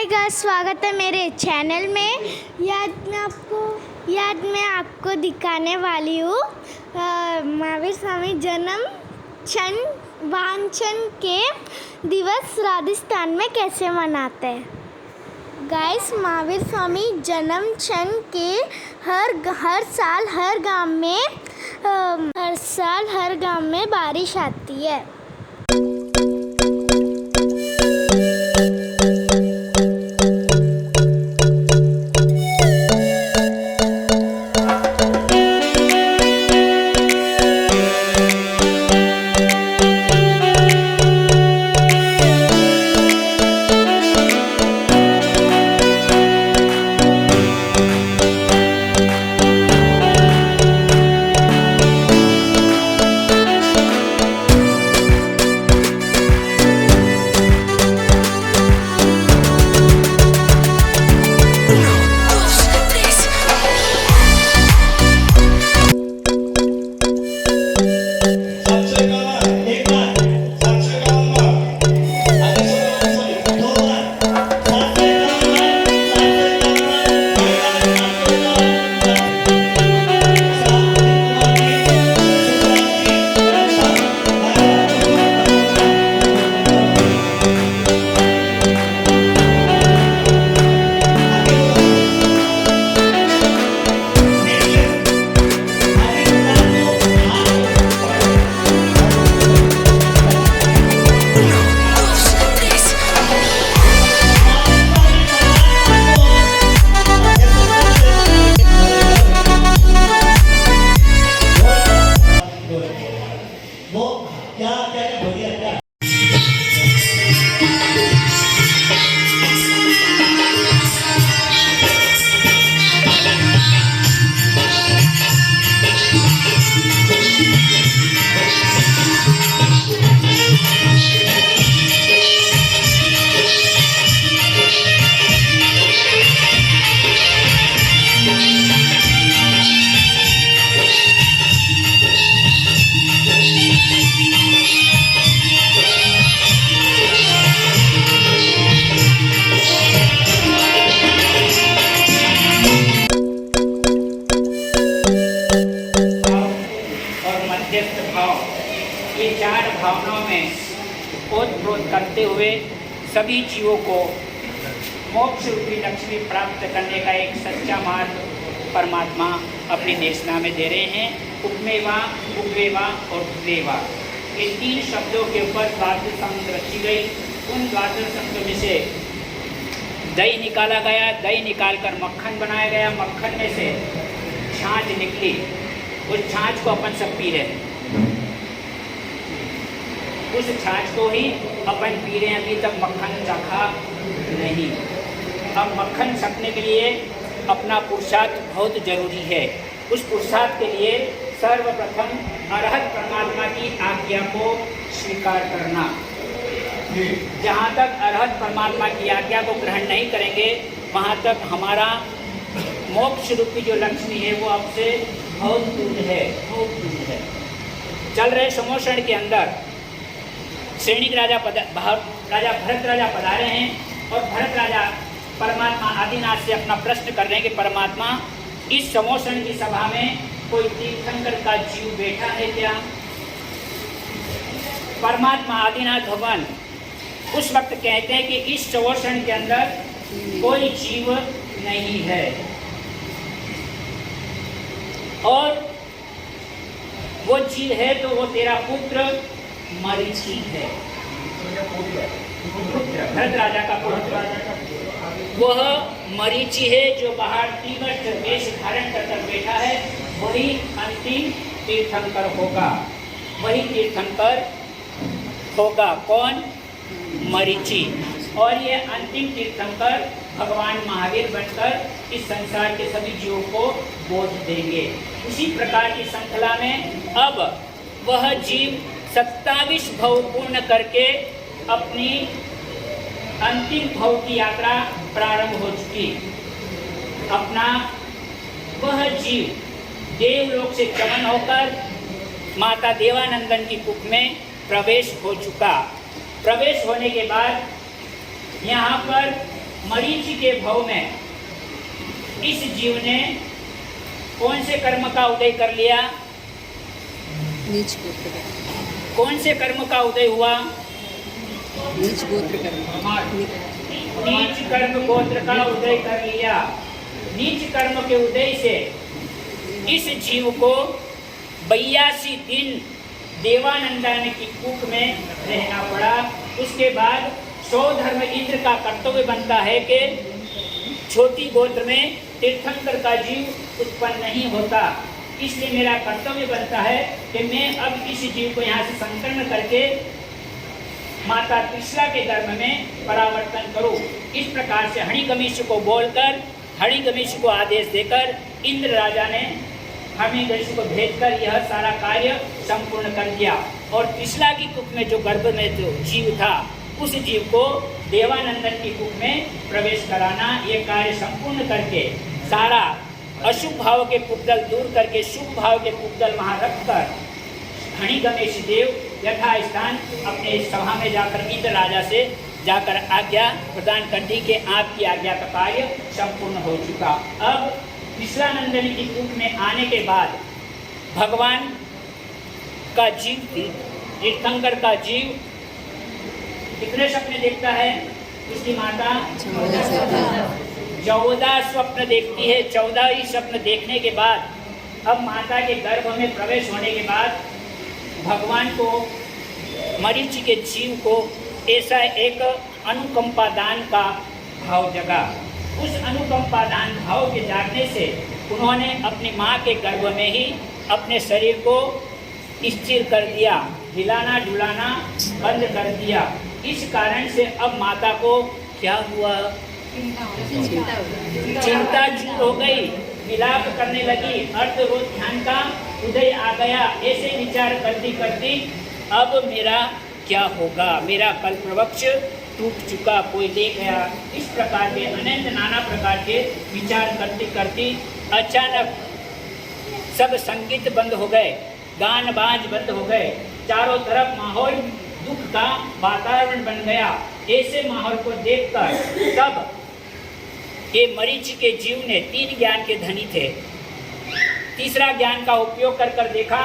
Hi guys, स्वागत है मेरे चैनल में। आज मैं आपको दिखाने वाली हूँ महावीर स्वामी जन्म क्षण वांछन के दिवस राजस्थान में कैसे मनाते हैं। गाइस, महावीर स्वामी जन्म क्षण के हर साल हर गांव में बारिश आती है। ये चार भावनाओं में ओतप्रोत करते हुए सभी जीवों को मोक्ष रूपी लक्ष्मी प्राप्त करने का एक सच्चा मार्ग परमात्मा अपनी देशना में दे रहे हैं। उपमेवा, उपवेवा और उपदेवा, ये तीन शब्दों के ऊपर द्वादश संघ रची गई। उन द्वादश संघ में से दही निकाला गया, दही निकाल कर मक्खन बनाया गया, मक्खन में से छाछ निकली, उस छाछ को अपन सब पी रहे हैं। उस छाछ को ही अपन पी रहे हैं, अभी तक मक्खन चखा नहीं। अब मक्खन चखने के लिए अपना पुरुषार्थ बहुत जरूरी है। उस पुरुषार्थ के लिए सर्वप्रथम अरहत परमात्मा की आज्ञा को स्वीकार करना। जहाँ तक अरहत परमात्मा की आज्ञा को ग्रहण नहीं करेंगे, वहाँ तक हमारा मोक्ष रूपी जो लक्ष्मी है वो आपसे बहुत दूर है, बहुत दूर है। चल रहे समोषण के अंदर सैनिक राजा भरत राजा पधारे हैं और भरत राजा परमात्मा आदिनाथ से अपना प्रश्न कर रहे हैं कि परमात्मा, इस समोषण की सभा में कोई तीर्थंकर का जीव बैठा है क्या? परमात्मा आदिनाथ भगवान उस वक्त कहते हैं कि इस समोषण के अंदर कोई जीव नहीं है और वो जीव है तो वो तेरा पुत्र मरीचि है। भरत राजा का पुत्र वह मरीचि है जो बाहर तीव्र वेश धारण कर बैठा है। वही अंतिम तीर्थंकर होगा, वही तीर्थंकर होगा। कौन? मरीचि। और ये अंतिम तीर्थंकर भगवान महावीर बनकर इस संसार के सभी जीवों को बोध देंगे। उसी प्रकार की श्रृंखला में अब वह जीव 27 भव पूर्ण करके अपनी अंतिम भव की यात्रा प्रारंभ हो चुकी। अपना वह जीव देवलोक से चमन होकर माता देवानंदन की कुख में प्रवेश हो चुका। प्रवेश होने के बाद यहाँ पर मरीचि के भव में इस जीव ने कौन से कर्म का उदय कर लिया? नीच गोत्र का, कौन से कर्म का उदय हुआ? नीच गोत्र कर्म, नीच कर्म गोत्र का उदय कर लिया। नीच कर्म के उदय से इस जीव को 82 दिन देवानंदन की कूप में रहना पड़ा। उसके बाद 100 धर्म इंद्र का कर्तव्य बनता है कि छोटी गोत्र में तीर्थंकर का जीव उत्पन्न नहीं होता, इसलिए मेरा कर्तव्य बनता है कि मैं अब इस जीव को यहाँ से संकर्ण करके माता त्रिशला के गर्भ में परावर्तन करूं। इस प्रकार से हणिकमिष्य को बोलकर, हणिकमिष्य को आदेश देकर इंद्र राजा ने हणिकमिष्य को भेजकर यह सारा कार्य संपूर्ण कर दिया। और त्रिशला की कुप में जो गर्भ में जो जीव था, उस जीव को देवानंदन की कुप में प्रवेश कराना, ये कार्य संपूर्ण करके सारा अशुभ भाव के पुतल दूर करके शुभ भाव के पुतल वहाँ रखकर हणिकमेश देव यथा स्थान अपने सभा में जाकर इंद्र राजा से जाकर आज्ञा प्रदान कर दी कि आपकी आज्ञा का कार्य संपूर्ण हो चुका। अब त्रिशलानंदनी की कूप में आने के बाद भगवान का जीव, तीर्थंकर का जीव कितने सपने देखता है? उसकी माता 14 स्वप्न देखती है। 14 ही स्वप्न देखने के बाद अब माता के गर्भ में प्रवेश होने के बाद भगवान को, मरीचि के जीव को ऐसा एक अनुकंपा दान का भाव जगा। उस अनुकंपा दान भाव के जागने से उन्होंने अपनी माँ के गर्भ में ही अपने शरीर को स्थिर कर दिया, हिलाना डुलाना बंद कर दिया। इस कारण से अब माता को क्या हुआ? चिंता हो गई, विलाप करने लगी, अर्थ रोज ध्यान का उदय आ गया। ऐसे विचार करती करती अब मेरा क्या होगा, मेरा कल्पवृक्ष टूट चुका, कोई ले गया। इस प्रकार के अनंत नाना प्रकार के विचार करती करती अचानक सब संगीत बंद हो गए, गान बाज बंद हो गए, चारों तरफ माहौल दुख का वातावरण बन गया। ऐसे माहौल को देखकर तब ये मरीचि के जीव ने 3 ज्ञान के धनी थे, तीसरा ज्ञान का उपयोग कर कर देखा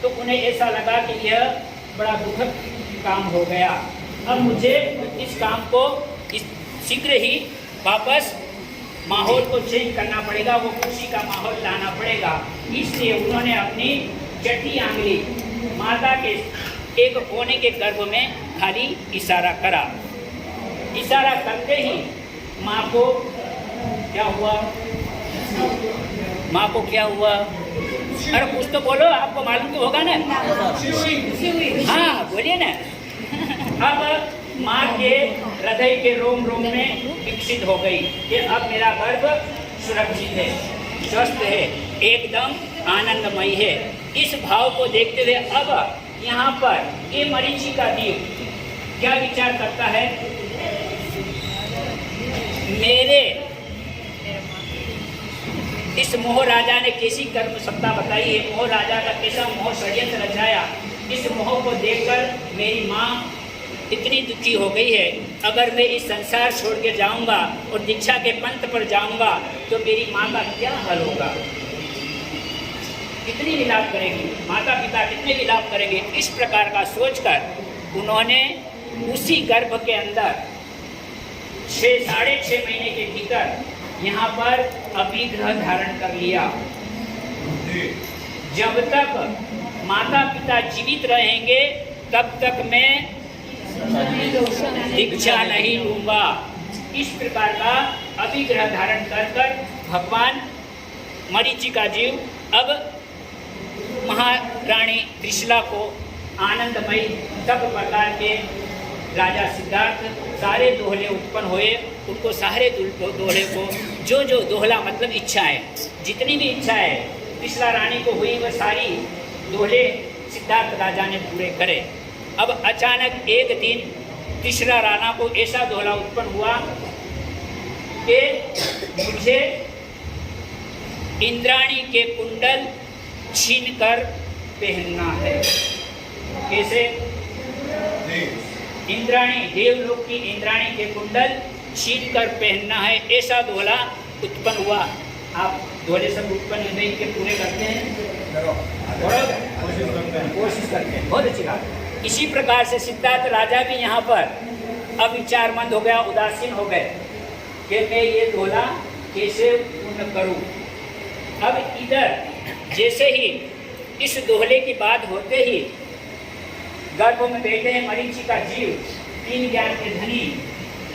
तो उन्हें ऐसा लगा कि यह बड़ा दुखद काम हो गया। अब मुझे इस काम को शीघ्र ही वापस माहौल को चेंज करना पड़ेगा, वो खुशी का माहौल लाना पड़ेगा। इसलिए उन्होंने अपनी चटी आंगली माता के एक कोने के गर्भ में खाली इशारा करा। इशारा करते ही माँ को क्या हुआ? माँ को क्या हुआ? अरे कुछ तो बोलो, आपको मालूम तो होगा ना। हाँ बोलिए ना। अब माँ के हृदय के रोम रोम में विकसित हो गई कि अब मेरा गर्भ सुरक्षित है, स्वस्थ है, एकदम आनंदमयी है। इस भाव को देखते हुए अब यहाँ पर ये मरीचि का जीव क्या विचार करता है? मेरे इस मोह राजा ने कैसी कर्म सत्ता बताई है, मोह राजा का कैसा मोह षड्यंत्र रचाया। इस मोह को देखकर मेरी माँ इतनी दुखी हो गई है, अगर मैं इस संसार छोड़ के जाऊंगा और दीक्षा के पंथ पर जाऊंगा तो मेरी माँ का क्या हाल होगा, कितनी विलाप करेगी, माता पिता कितने विलाप करेंगे। इस प्रकार का सोचकर उन्होंने उसी गर्भ के अंदर 6-6.5 महीने के भीतर यहाँ पर अभिग्रह धारण कर लिया। जब तक माता पिता जीवित रहेंगे तब तक मैं दीक्षा नहीं लूंगा। इस प्रकार का अभिग्रह धारण कर कर भगवान मरीचि का जीव अब महारानी त्रिशला को आनंदमयी सब प्रकार के राजा सिद्धार्थ सारे दोहले उत्पन्न हुए। उनको सारे दोहले को जो जो दोहला मतलब इच्छाएं, जितनी भी इच्छाएं त्रिशला रानी को हुई वह सारी दोहले सिद्धार्थ राजा ने पूरे करे। अब अचानक एक दिन त्रिशला राणा को ऐसा दोहला उत्पन्न हुआ कि मुझे इंद्राणी के कुंडल छीन कर पहनना है। कैसे? इंद्राणी, देवलोक की इंद्राणी के कुंडल छीन कर पहनना है, ऐसा दोहला उत्पन्न हुआ। आप दोहले सब उत्पन्न होने के पूरे करते हैं और कोशिश करते हैं, बहुत अच्छी बात। इसी प्रकार से सिद्धार्थ राजा भी यहाँ पर अब विचारमंद हो गया, उदासीन हो गए कि मैं ये दोहला कैसे पूर्ण करूं। अब इधर जैसे ही इस दोहले की बात होते ही गर्भ में बैठे हैं मरीचि का जीव, 3 ज्ञान के धनी,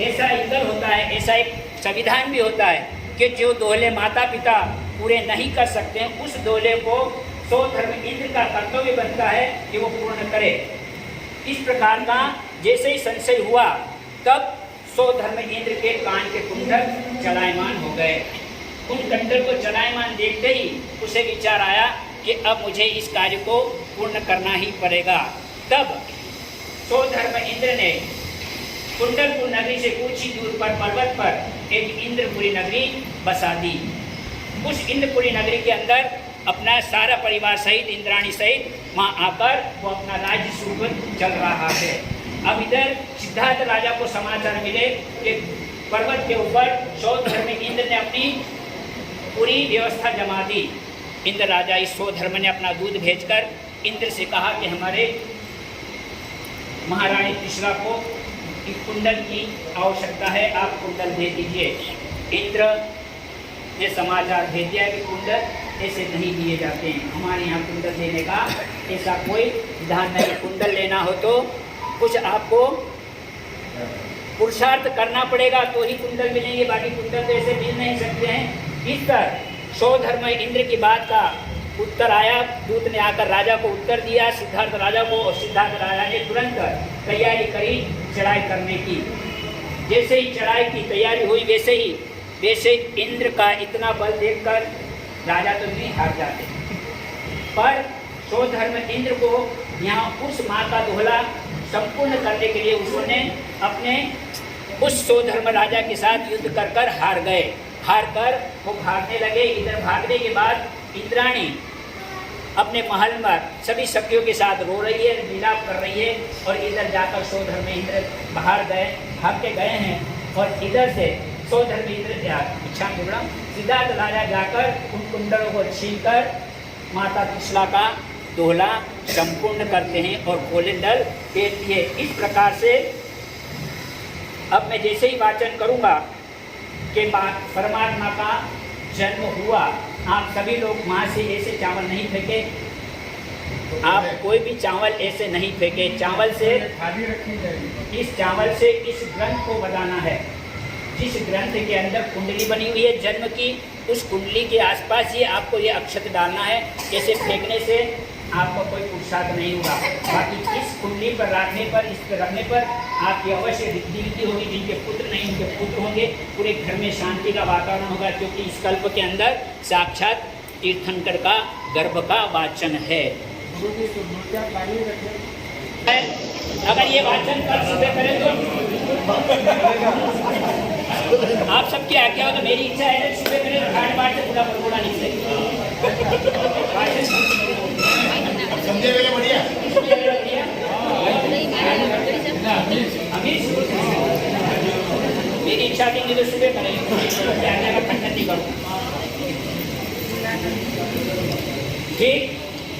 ऐसा इंद्र होता है, ऐसा एक संविधान भी होता है कि जो दोहले माता पिता पूरे नहीं कर सकते हैं, उस दोहले को 100 धर्म इंद्र का कर्तव्य बनता है कि वो पूर्ण करे। इस प्रकार का जैसे ही संशय हुआ तब 100 धर्म इंद्र के कान के कुंडल चलायमान हो गए। उन कुंडल को चलायमान देखते ही उसे विचार आया कि अब मुझे इस कार्य को पूर्ण करना ही पड़ेगा। तब 100 धर्म इंद्र ने कुंडलपुर नगरी से कुछ ही दूर पर पर्वत पर एक इंद्रपुरी नगरी बसा दी। उस इंद्रपुरी नगरी के अंदर अपना सारा परिवार सहित, इंद्राणी सहित वहाँ आकर वो अपना राज्य सुख चल रहा है। अब इधर सिद्धार्थ राजा को समाचार मिले कि पर्वत के ऊपर 100 धर्म इंद्र ने अपनी पूरी व्यवस्था जमा दी। इंद्र राजा इस 100 धर्म ने अपना दूध भेजकर इंद्र से कहा कि हमारे महारानी त्रिशला को एक कुंडल की आवश्यकता है, आप कुंडल दे दीजिए। इंद्र ने समाचार भेज दिया कि कुंडल ऐसे नहीं दिए जाते हैं, हमारे यहाँ कुंडल देने का ऐसा कोई विधान नहीं। कुंडल लेना हो तो कुछ आपको पुरुषार्थ करना पड़ेगा तो ही कुंडल मिलेंगे, बाकी कुंडल तो ऐसे मिल नहीं सकते हैं। इस तरह 100 धर्म इंद्र की बात का उत्तर आया। दूत ने आकर राजा को उत्तर दिया, सिद्धार्थ राजा को, और सिद्धार्थ राजा ने तुरंत तैयारी करी चढ़ाई करने की। जैसे ही चढ़ाई की तैयारी हुई वैसे इंद्र का इतना बल देखकर राजा तो नहीं हार जाते, पर 100 धर्म इंद्र को यहाँ उस माँ का दोहला संपूर्ण करने के लिए उन्होंने अपने उस 100 धर्म राजा के साथ युद्ध कर हार गए। हार कर वो भागने लगे। इधर भागने के बाद इंद्राणी अपने महल में सभी सखियों के साथ रो रही है, विलाप कर रही है, और इधर जाकर 100 धर्म इंद्र बाहर भाग के गए हैं। और इधर से 100 धर्म इंद्र सिद्धार्थ राजा जाकर उन कुंडलों को छीनकर माता त्रिशला का दोहला संपूर्ण करते हैं और गोलेंडल देती है। इस प्रकार से अब मैं जैसे ही वाचन करूँगा कि परमात्मा का जन्म हुआ, आप सभी लोग वहाँ से ऐसे चावल नहीं फेंके, आप कोई भी चावल ऐसे नहीं फेंके। चावल से थाली रखी जाएगी। इस चावल से इस ग्रंथ को बनाना है, जिस ग्रंथ के अंदर कुंडली बनी हुई है जन्म की, उस कुंडली के आसपास ही आपको ये अक्षत डालना है। ऐसे फेंकने से आपको कोई पुरुषार्थ नहीं होगा। बाकी इस कुंडली पर रखने पर, इस पर रखने पर आपकी अवश्य रिद्धि होगी। जिनके पुत्र नहीं उनके पुत्र होंगे, पूरे घर में शांति का वातावरण होगा, क्योंकि इस कल्प के अंदर साक्षात तीर्थंकर का गर्भ का वाचन है। अगर ये वाचन कल सुबह करें तो आप सबकी आज्ञा हो तो मेरी इच्छा है सुबह करें तो घाट बाढ़ से पूरा बरगोड़ा निकले। समझे मेरे बढ़िया। मेरी इच्छा थी तो सुबह करें, आज्ञा का खंडन नहीं करूँ। ठीक,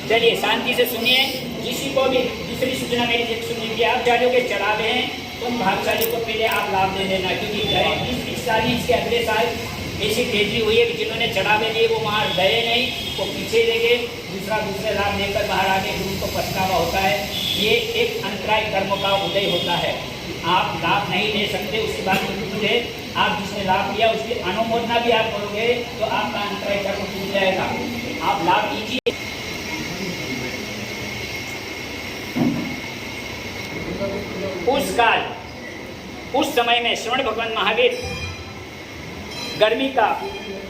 चलिए शांति से सुनिए। किसी को भी दूसरी सूचना मेरी सुनिए कि आप जाने के चढ़ावे हैं, उन भागशाली को पहले आप लाभ दे देना, क्योंकि इस साल इसके अगले साल ऐसी तेजी हुई है कि जिन्होंने चढ़ावे लिए वो वहाँ गए नहीं, वो पीछे ले गए, दूसरे लाभ लेकर बाहर आ गए, उनको पछतावा होता है। ये एक अंतराय कर्म का उदय होता है। आप लाभ नहीं ले सकते, उसके बाद टूट है। आप जिसने लाभ लिया उसकी अनुमोदना भी आप करोगे तो आपका अंतराय कर्म टूट जाएगा। आप लाभ लीजिए। उस समय में श्रवण भगवान महावीर गर्मी का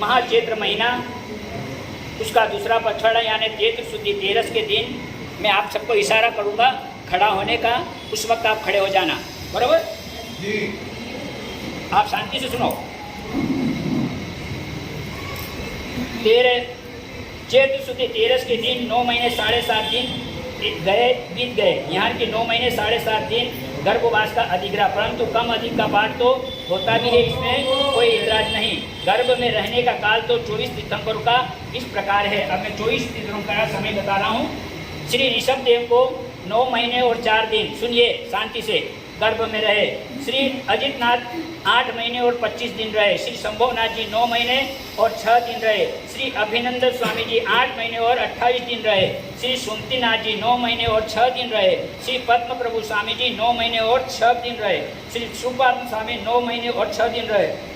महाचैत्र महीना, उसका दूसरा पछवाड़ा यानी चैत्र शुद्धि 13 के दिन मैं आप सबको इशारा करूंगा खड़ा होने का, उस वक्त आप खड़े हो जाना, बराबर जी। आप शांति से सुनो। चैत्र शुद्धि 13 के दिन 9 महीने 7.5 दिन बीत गए। यहाँ के 9 महीने 7.5 दिन गर्भवास का अधिग्रह, परंतु कम अधिक का पाठ तो होता भी है, इसमें कोई इतराज नहीं। गर्भ में रहने का काल तो 24 तीर्थंकरों का इस प्रकार है। अब मैं 24 तीर्थंकर का समय बता रहा हूँ। श्री ऋषभ देव को 9 महीने और 4 दिन, सुनिए शांति से, गर्भ में रहे। श्री अजितनाथ 8 महीने और 25 दिन रहे। श्री संभवनाथ जी 9 महीने और 6 दिन रहे। श्री अभिनंदन स्वामी जी 8 महीने और 28 दिन रहे। श्री सुमतिनाथ जी 9 महीने और 6 दिन रहे। श्री पद्म प्रभु स्वामी जी 9 महीने और 6 दिन रहे। श्री सुपात्म स्वामी 9 महीने और 6 दिन रहे।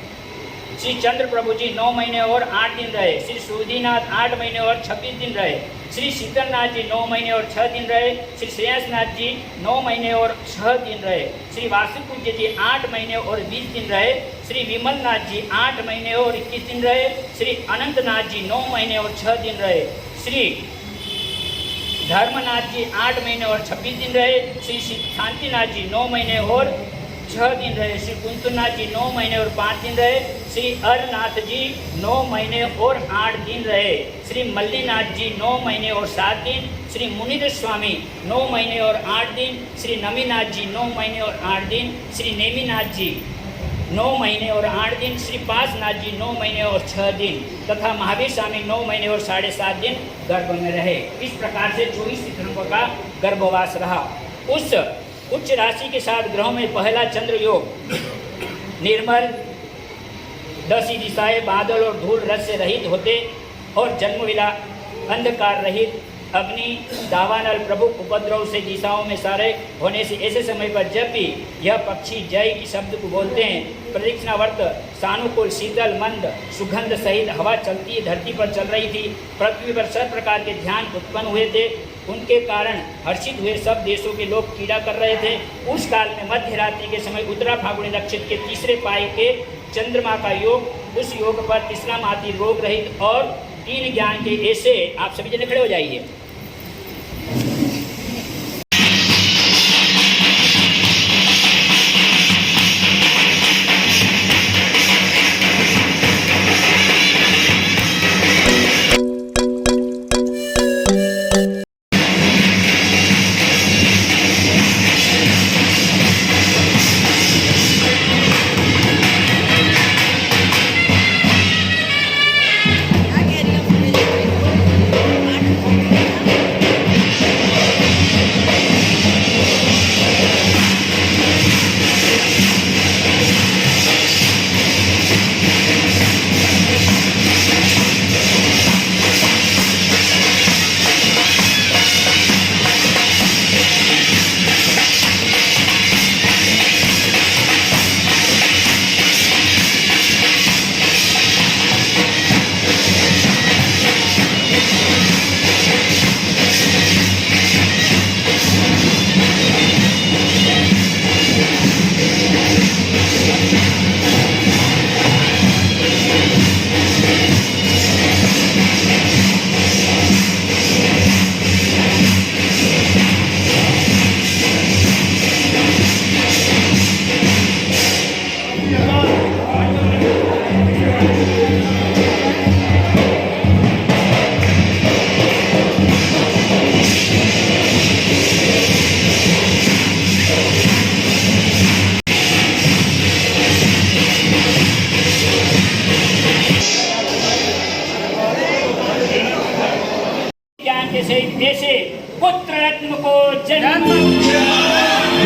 श्री चंद्र प्रभु जी 9 महीने और 8 दिन रहे। श्री सुधीनाथ 8 महीने और 26 दिन रहे। श्री शीतलनाथ जी 9 महीने और 6 दिन रहे। श्री श्रेयसनाथ जी 9 महीने और 6 दिन रहे। श्री वासुपूज्य जी 8 महीने और 20 दिन रहे। श्री विमलनाथ जी 8 महीने और 21 दिन रहे। श्री अनंतनाथ जी 9 महीने और 6 दिन रहे। श्री धर्मनाथ जी 8 महीने और 26 दिन रहे। श्री शांतिनाथ जी 9 महीने और 6 दिन रहे। श्री कुंतुनाथ जी 9 महीने और 5 दिन रहे। श्री अरनाथ जी 9 महीने और 8 दिन रहे। श्री मल्लीनाथ जी 9 महीने और 7 दिन। श्री मुनिंद्र स्वामी 9 महीने और 8 दिन। श्री नमीनाथ जी 9 महीने और 8 दिन। श्री नेमीनाथ जी 9 महीने और 8 दिन। श्री पासनाथ जी 9 महीने और 6 दिन तथा महावीर स्वामी 9 महीने और 7.5 दिन गर्भ में रहे। इस प्रकार से 24 तीर्थंकरों का गर्भवास रहा। उस उच्च राशि के साथ ग्रहों में पहला चंद्र योग निर्मल, 10 दिशाएं बादल और धूल रस से रहित होते और जन्मविला अंधकार रहित अग्नि दावानल प्रमुख उपद्रव से दिशाओं में सारे होने से ऐसे समय पर जब भी यह पक्षी जय की शब्द को बोलते हैं, प्रदक्षिणावर्त सानुकूल शीतल मंद सुगंध सहित हवा चलती धरती पर चल रही थी। पृथ्वी पर सब प्रकार के ध्यान उत्पन्न हुए थे। उनके कारण हर्षित हुए सब देशों के लोग कीड़ा कर रहे थे। उस काल में मध्य रात्रि के समय उत्तरा फागुनी नक्षत्र के तीसरे पाई के चंद्रमा का योग, उस योग पर तीसरा माती रोग रहित और 3 ज्ञान के ऐसे, आप सभी जने खड़े हो जाइए। ज्ञान के सहित ऐसे पुत्र रत्न को जन्म